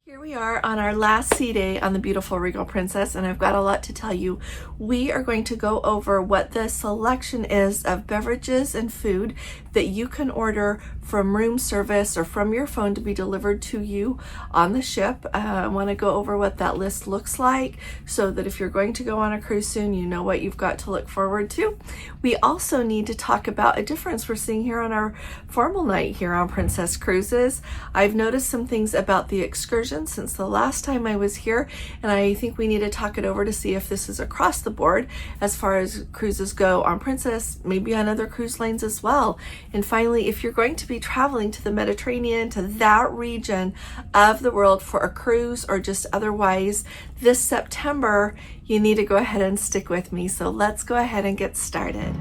Here we are on our last sea day on the beautiful Regal Princess, and I've got a lot to tell you. We are going to go over what the selection is of beverages and food that you can order from room service or from your phone to be delivered to you on the ship. I want to go over what that list looks like so that if you're going to go on a cruise soon, you know what you've got to look forward to. We also need to talk about a difference we're seeing here on our formal night here on Princess Cruises. I've noticed some things about the excursion since the last time I was here, and I think we need to talk it over to see if this is across the board as far as cruises go on Princess, maybe on other cruise lines as well. And finally, if you're going to be traveling to the Mediterranean, to that region of the world for a cruise or just otherwise this September, you need to go ahead and stick with me. So let's go ahead and get started.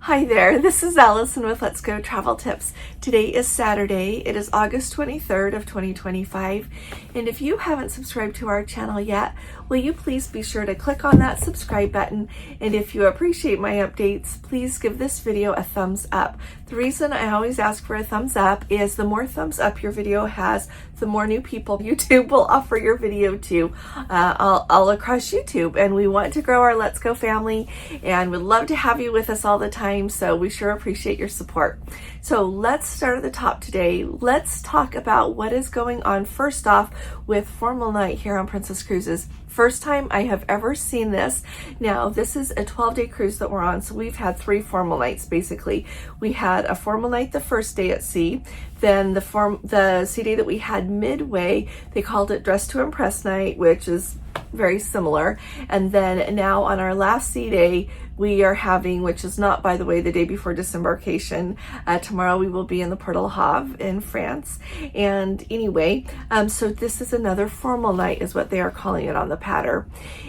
Hi there, this is Allison with Let's Go Travel Tips. Today is Saturday. It is August 23rd of 2025. And if you haven't subscribed to our channel yet, will you please be sure to click on that subscribe button. And if you appreciate my updates, please give this video a thumbs up. The reason I always ask for a thumbs up is the more thumbs up your video has, the more new people YouTube will offer your video to all across YouTube. And we want to grow our Let's Go family and would love to have you with us all the time. So we sure appreciate your support. So let's start at the top today. Let's talk about what is going on first off with formal night here on Princess Cruises. First time I have ever seen this. Now, this is a 12-day cruise that we're on, so we've had 3 formal nights basically. We had a formal night the first day at sea, then the sea day that we had midway, they called it Dress to Impress night, which is very similar. And then now on our last sea day, we are having, which is not, by the way, the day before disembarkation. Tomorrow we will be in the Port au Havre in France. And anyway, so this is another formal night is what they are calling it on the patter.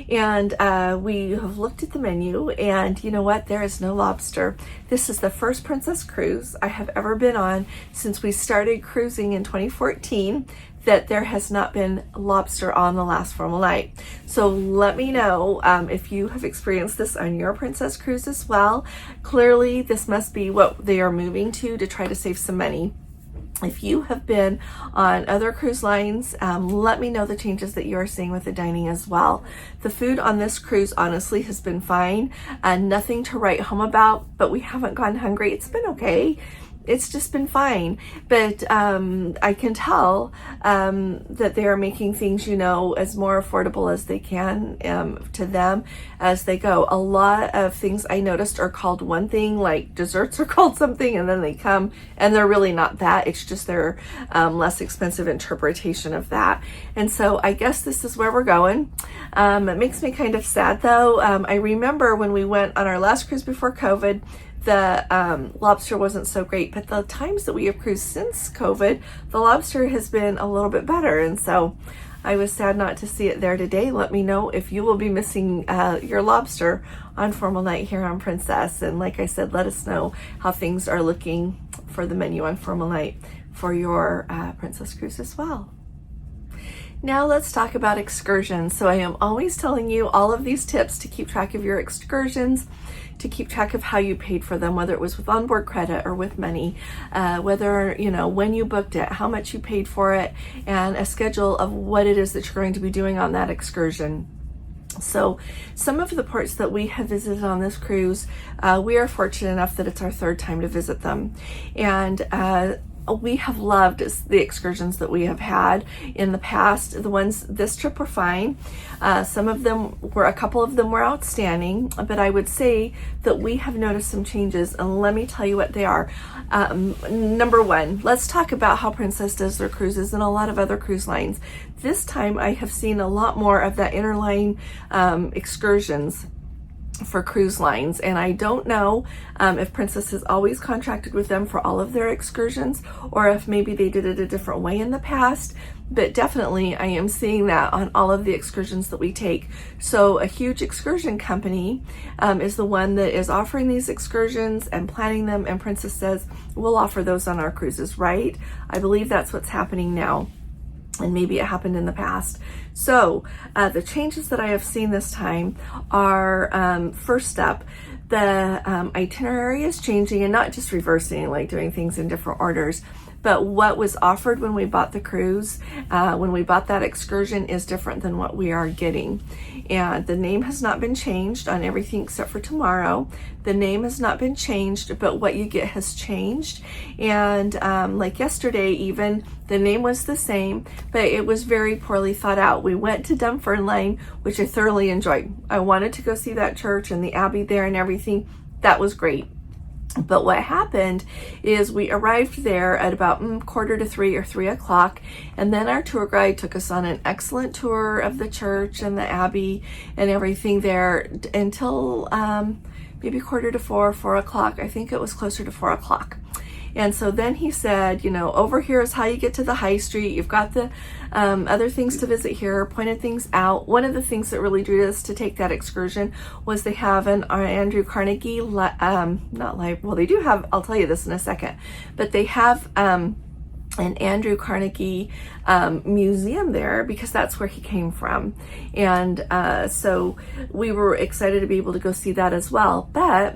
And we have looked at the menu, and you know what? There is no lobster. This is the first Princess cruise I have ever been on since we started cruising in 2014. That there has not been lobster on the last formal night. So let me know if you have experienced this on your Princess cruise as well. Clearly, this must be what they are moving to try to save some money. If you have been on other cruise lines, let me know the changes that you are seeing with the dining as well. The food on this cruise honestly has been fine. Nothing to write home about, but we haven't gone hungry. It's been okay. It's just been fine, but I can tell that they are making things, you know, as more affordable as they can to them as they go. A lot of things I noticed are called one thing, like desserts are called something, and then they come and they're really not that. It's just their less expensive interpretation of that. And so I guess this is where we're going. It makes me kind of sad though. I remember when we went on our last cruise before COVID, the lobster wasn't so great, but the times that we have cruised since COVID, the lobster has been a little bit better. And so I was sad not to see it there today. Let me know if you will be missing your lobster on formal night here on Princess. And like I said, let us know how things are looking for the menu on formal night for your Princess cruise as well. Now let's talk about excursions. So I am always telling you all of these tips to keep track of your excursions, to keep track of how you paid for them, whether it was with onboard credit or with money, whether, you know, when you booked it, how much you paid for it, and a schedule of what it is that you're going to be doing on that excursion. So some of the ports that we have visited on this cruise, we are fortunate enough that it's our 3rd time to visit them. And we have loved the excursions that we have had in the past. The ones this trip were fine. A couple of them were outstanding, but I would say that we have noticed some changes, and let me tell you what they are. Number one, let's talk about how Princess does their cruises and a lot of other cruise lines. This time I have seen a lot more of that interline excursions for cruise lines, and I don't know if Princess has always contracted with them for all of their excursions or if maybe they did it a different way in the past, but definitely I am seeing that on all of the excursions that we take. So a huge excursion company is the one that is offering these excursions and planning them, and Princess says we'll offer those on our cruises, right? I believe that's what's happening now. and maybe it happened in the past. So the changes that I have seen this time are, first up, the itinerary is changing, and not just reversing, like doing things in different orders, but what was offered when we bought the cruise, when we bought that excursion, is different than what we are getting. And the name has not been changed on everything except for tomorrow. The name has not been changed, but what you get has changed. And like yesterday even, the name was the same, but it was very poorly thought out. We went to Dunfermline, which I thoroughly enjoyed. I wanted to go see that church and the abbey there and everything. That was great. But what happened is we arrived there at about 2:45 or 3 o'clock, and then our tour guide took us on an excellent tour of the church and the abbey and everything there until maybe 3:45, 4 o'clock. I think it was closer to 4 o'clock. And so then he said, you know, over here is how you get to the high street. You've got the other things to visit here, pointed things out. One of the things that really drew us to take that excursion was they have an Andrew Carnegie, well, they do have, I'll tell you this in a second, but they have an Andrew Carnegie museum there because that's where he came from. And so we were excited to be able to go see that as well. But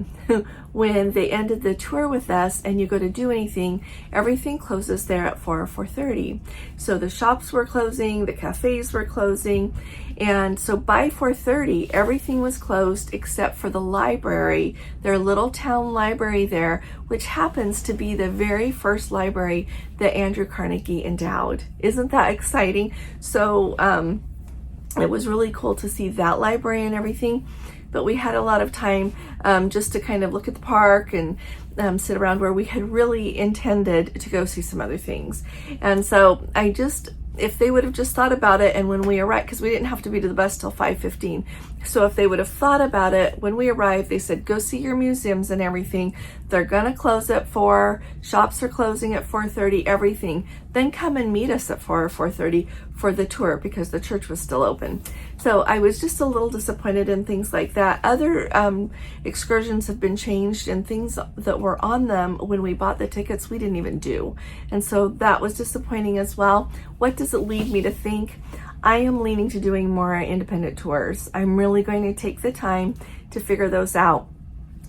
when they ended the tour with us and you go to do anything, everything closes there at 4 or 4:30. So the shops were closing, the cafes were closing. And so by 4:30, everything was closed except for the library, their little town library there, which happens to be the very first library that Andrew Carnegie endowed. Isn't that exciting? So it was really cool to see that library and everything. But we had a lot of time just to kind of look at the park and sit around where we had really intended to go see some other things. And so if they would have just thought about it, and when we arrived, because we didn't have to be to the bus till 5:15, so if they would have thought about it when we arrived, they said, go see your museums and everything. They're gonna close at 4, shops are closing at 4:30, everything. Then come and meet us at 4 or 4:30 for the tour because the church was still open. So I was just a little disappointed in things like that. Other excursions have been changed, and things that were on them when we bought the tickets we didn't even do. And so that was disappointing as well. What does it lead me to think? I am leaning to doing more independent tours. I'm really going to take the time to figure those out.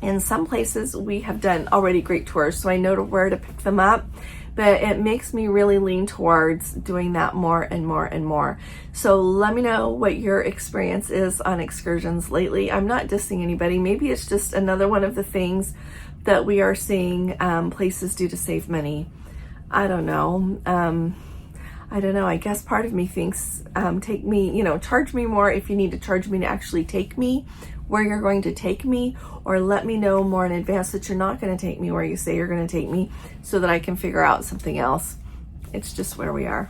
In some places we have done already great tours, so I know where to pick them up, but it makes me really lean towards doing that more and more and more. So let me know what your experience is on excursions lately. I'm not dissing anybody. Maybe it's just another one of the things that we are seeing places do to save money. I don't know. I guess part of me thinks, charge me more if you need to charge me to actually take me where you're going to take me, or let me know more in advance that you're not going to take me where you say you're going to take me so that I can figure out something else. It's just where we are.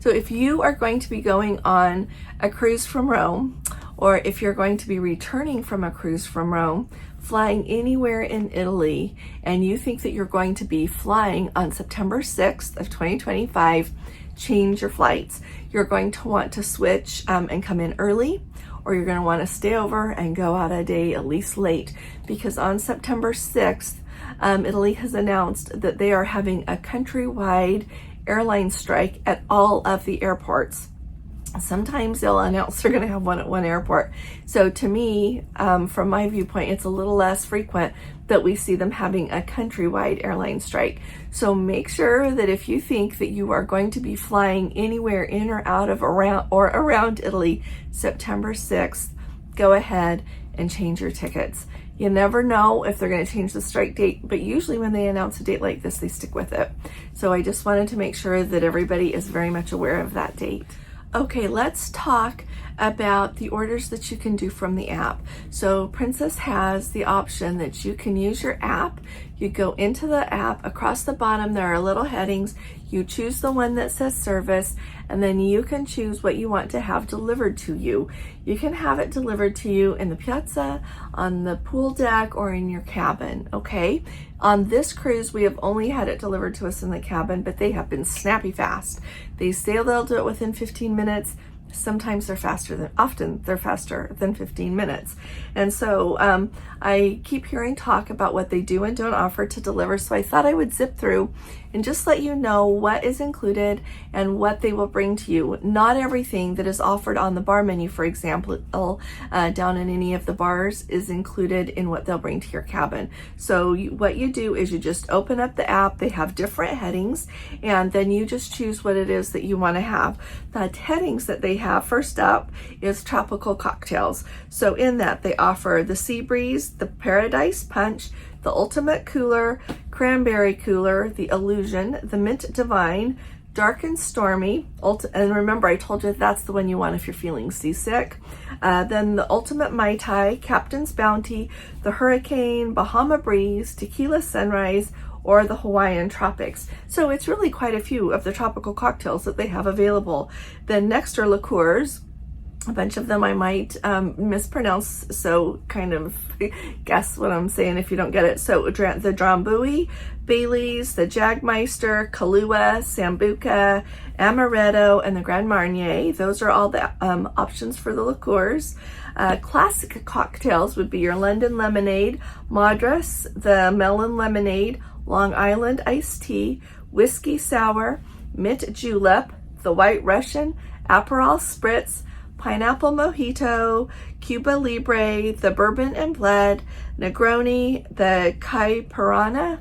So if you are going to be going on a cruise from Rome, or if you're going to be returning from a cruise from Rome, flying anywhere in Italy, and you think that you're going to be flying on September 6th of 2025, change your flights. You're going to want to switch and come in early, or you're going to want to stay over and go out a day at least late, because on September 6th, Italy has announced that they are having a countrywide airline strike at all of the airports. Sometimes they'll announce they're going to have one at one airport. So to me, from my viewpoint, it's a little less frequent that we see them having a countrywide airline strike. So make sure that if you think that you are going to be flying anywhere in or out of around Italy September 6th, go ahead and change your tickets. You never know if they're going to change the strike date, but usually when they announce a date like this, they stick with it. So I just wanted to make sure that everybody is very much aware of that date. Okay, let's talk about the orders that you can do from the app. So Princess has the option that you can use your app. You go into the app, across the bottom there are little headings. You choose the one that says service, and then you can choose what you want to have delivered to you. You can have it delivered to you in the piazza, on the pool deck, or in your cabin, okay? On this cruise, we have only had it delivered to us in the cabin, but they have been snappy fast. They say they'll do it within 15 minutes. sometimes often they're faster than 15 minutes. And so I keep hearing talk about what they do and don't offer to deliver. So I thought I would zip through and just let you know what is included and what they will bring to you. Not everything that is offered on the bar menu, for example, down in any of the bars, is included in what they'll bring to your cabin. So what you do is you just open up the app. They have different headings, and then you just choose what it is that you want to have. The headings that they have, first up is tropical cocktails. So in that, they offer the Sea Breeze, the Paradise Punch, the Ultimate Cooler, Cranberry Cooler, the Illusion, the Mint Divine, Dark and Stormy, and remember I told you that's the one you want if you're feeling seasick. Then the Ultimate Mai Tai, Captain's Bounty, the Hurricane, Bahama Breeze, Tequila Sunrise, or the Hawaiian Tropics. So it's really quite a few of the tropical cocktails that they have available. Then next are liqueurs. A bunch of them I might mispronounce, so kind of guess what I'm saying if you don't get it. So the Drambuie, Bailey's, the Jagmeister, Kahlua, Sambuca, Amaretto, and the Grand Marnier. Those are all the options for the liqueurs. Classic cocktails would be your London Lemonade, Madras, the Melon Lemonade, Long Island Iced Tea, Whiskey Sour, Mint Julep, the White Russian, Aperol Spritz, Pineapple Mojito, Cuba Libre, the Bourbon and Bled, Negroni, the Caipiranha,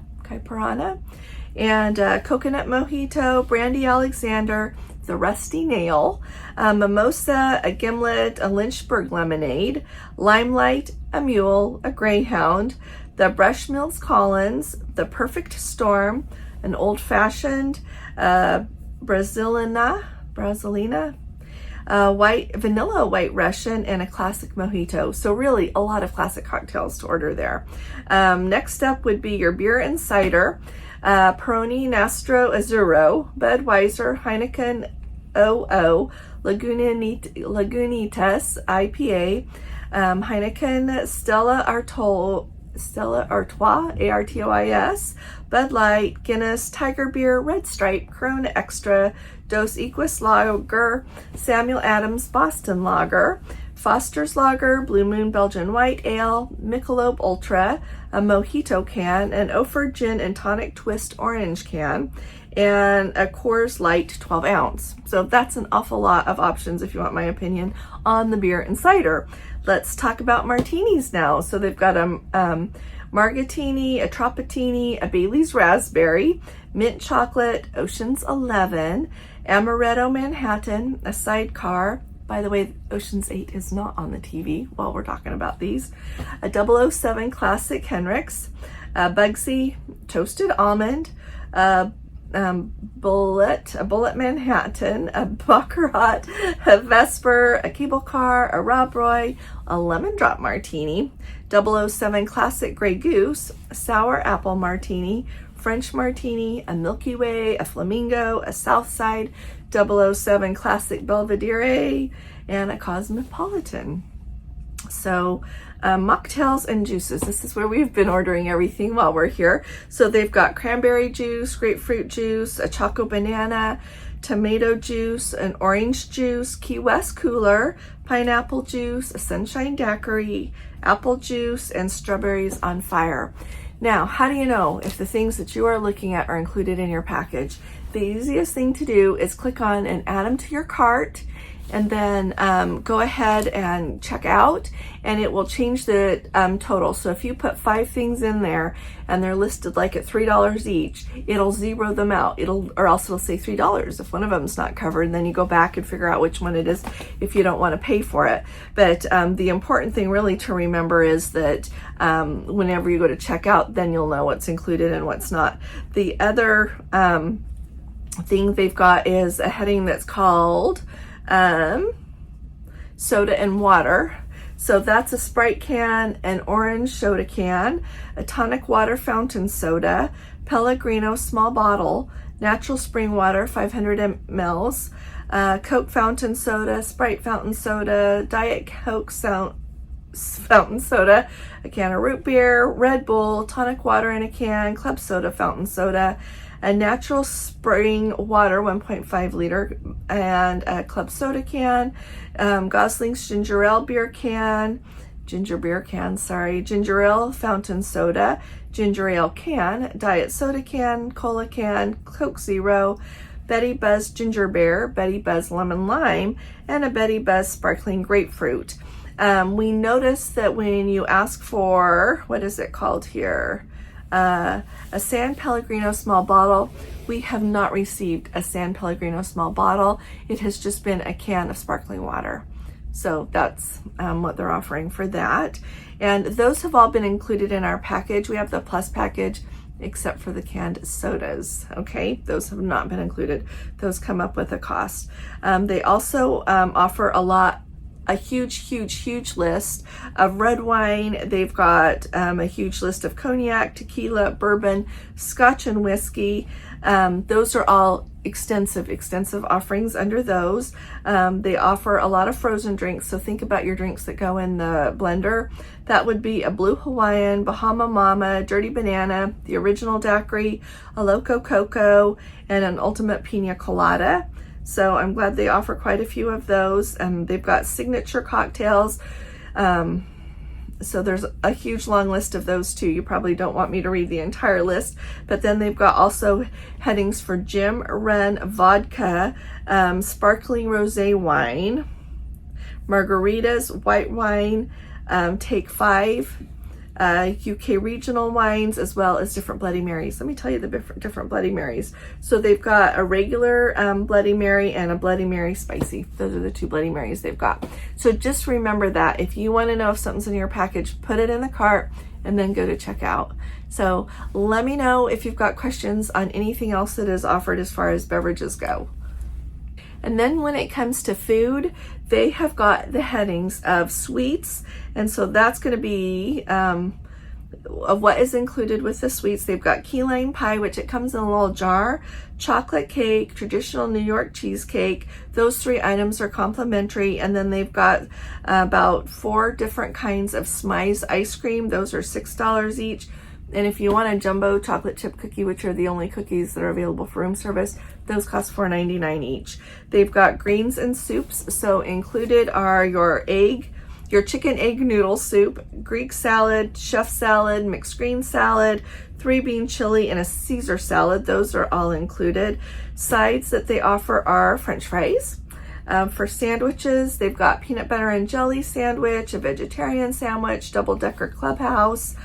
and Coconut Mojito, Brandy Alexander, the Rusty Nail, Mimosa, a Gimlet, a Lynchburg Lemonade, Limelight, a Mule, a Greyhound, the Brushmills Collins, the Perfect Storm, an Old Fashioned, Brasilina, vanilla white Russian, and a classic mojito. So really a lot of classic cocktails to order there. Next up would be your beer and cider, Peroni Nastro Azzurro, Budweiser, Heineken 00, Lagunitas IPA, Heineken Stella Artois, ARTOIS, Bud Light, Guinness, Tiger Beer, Red Stripe, Corona Extra, Dos Equis Lager, Samuel Adams Boston Lager, Foster's Lager, Blue Moon Belgian White Ale, Michelob Ultra, a Mojito can, an Ophir Gin and Tonic Twist Orange can, and a Coors Light 12 ounce. So that's an awful lot of options, if you want my opinion, on the beer and cider. Let's talk about martinis now. So they've got a Margatini, a Tropatini, a Bailey's Raspberry, Mint Chocolate, Ocean's 11, Amaretto Manhattan, a Sidecar. By the way, Ocean's 8 is not on the TV while we're talking about these. A 007 Classic Henrik's, a Bugsy Toasted Almond, a Bullet Manhattan, a Baccarat, a Vesper, a Cable Car, a Rob Roy, a Lemon Drop Martini, 007 Classic Grey Goose, a Sour Apple Martini, French Martini, a Milky Way, a Flamingo, a Southside, 007 Classic Belvedere, and a Cosmopolitan. So mocktails and juices. This is where we've been ordering everything while we're here. So they've got cranberry juice, grapefruit juice, a choco banana, tomato juice, an orange juice, Key West cooler, pineapple juice, a sunshine daiquiri, apple juice, and strawberries on fire. Now, how do you know if the things that you are looking at are included in your package? The easiest thing to do is click on and add them to your cart, and then go ahead and check out, and it will change the total. So if you put 5 things in there and they're listed like at $3 each, it'll zero them out. Or else it'll say $3 if one of them's not covered, and then you go back and figure out which one it is if you don't want to pay for it. But the important thing really to remember is that whenever you go to check out, then you'll know what's included and what's not. The other thing they've got is a heading that's called soda and water. So that's a Sprite can, an orange soda can, a tonic water fountain soda, Pellegrino small bottle, natural spring water 500 mLs, Coke fountain soda, Sprite fountain soda, Diet Coke fountain soda, a can of root beer, Red Bull, tonic water in a can, club soda fountain soda, a natural spring water 1.5 liter, and a club soda can, Gosling's ginger ale ginger ale fountain soda, ginger ale can, diet soda can, cola can, Coke Zero, Betty Buzz ginger beer, Betty Buzz lemon lime, and a Betty Buzz sparkling grapefruit. We noticed that when you ask for, what is it called here? A San Pellegrino small bottle, we have not received a San Pellegrino small bottle. It has just been a can of sparkling water. So that's what they're offering for that. And those have all been included in our package. We have the plus package, except for the canned sodas, okay? Those have not been included. Those come up with a cost. They also offer a huge list of red wine. They've got a huge list of cognac, tequila, bourbon, scotch, and whiskey. Those are all extensive offerings under those. They offer a lot of frozen drinks, so think about your drinks that go in the blender. That would be a Blue Hawaiian, Bahama Mama, Dirty Banana, the original daiquiri, a Loco Coco, and an Ultimate Pina Colada. So I'm glad they offer quite a few of those. They've got signature cocktails. So there's a huge long list of those too. You probably don't want me to read the entire list, but then they've got also headings for Jim Ren vodka, sparkling rosé wine, margaritas, white wine, Take 5, UK regional wines, as well as different Bloody Marys. Let me tell you the different Bloody Marys. So they've got a regular Bloody Mary and a Bloody Mary spicy. Those are the two Bloody Marys they've got. So just remember that. If you want to know if something's in your package, put it in the cart and then go to checkout. So let me know if you've got questions on anything else that is offered as far as beverages go. And then when it comes to food, they have got the headings of sweets. And so that's going to be of what is included with the sweets. They've got key lime pie, which it comes in a little jar, chocolate cake, traditional New York cheesecake. Those 3 items are complimentary. And then they've got about 4 different kinds of Smize ice cream. Those are $6 each. And if you want a jumbo chocolate chip cookie, which are the only cookies that are available for room service, those cost $4.99 each. They've got greens and soups. So included are your chicken egg noodle soup, Greek salad, chef salad, mixed green salad, 3-bean chili, and a Caesar salad. Those are all included. Sides that they offer are French fries. For sandwiches, they've got peanut butter and jelly sandwich, a vegetarian sandwich, double-decker clubhouse,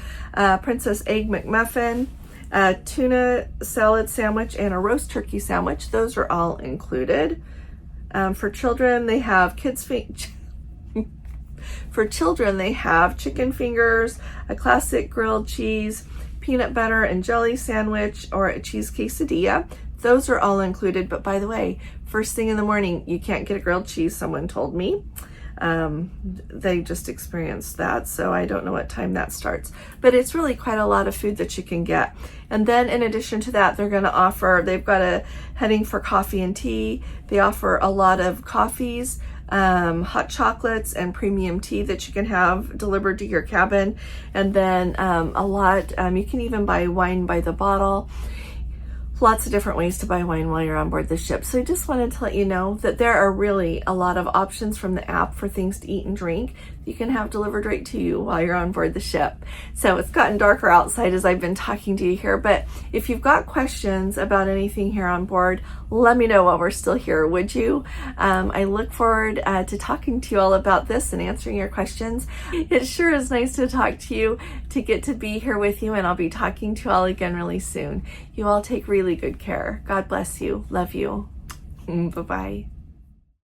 Princess Egg McMuffin, a tuna salad sandwich, and a roast turkey sandwich. Those are all included. For children, they have chicken fingers, a classic grilled cheese, peanut butter and jelly sandwich, or a cheese quesadilla. Those are all included. But by the way, first thing in the morning, you can't get a grilled cheese, someone told me. They just experienced that, so I don't know what time that starts. But it's really quite a lot of food that you can get. And then in addition to that, they've got a heading for coffee and tea. They offer a lot of coffees, hot chocolates, and premium tea that you can have delivered to your cabin. And then you can even buy wine by the bottle. Lots of different ways to buy wine while you're on board the ship. So I just wanted to let you know that there are really a lot of options from the app for things to eat and drink you can have delivered right to you while you're on board the ship. So it's gotten darker outside as I've been talking to you here, but if you've got questions about anything here on board, let me know while we're still here, would you? I look forward to talking to you all about this and answering your questions. It sure is nice to talk to you, to get to be here with you, and I'll be talking to you all again really soon. You all take really good care. God bless you. Love you. Bye-bye.